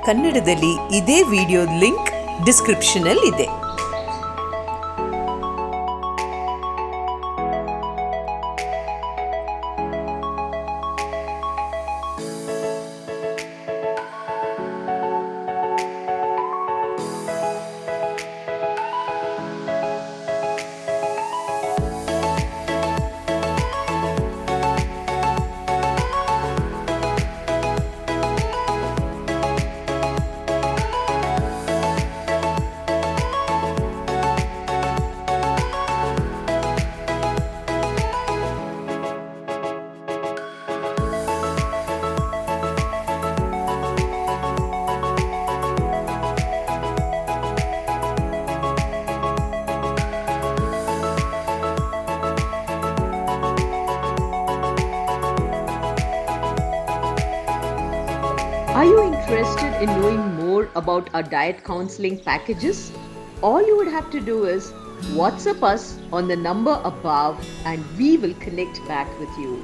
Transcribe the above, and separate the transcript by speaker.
Speaker 1: ಕನ್ನಡದಲ್ಲಿ ಇದೇ video link description ಅಲ್ಲಿ ಇದೆ.
Speaker 2: Are you interested in knowing more about our diet counseling packages? All you would have to do is WhatsApp us on the number above and we will connect back with you.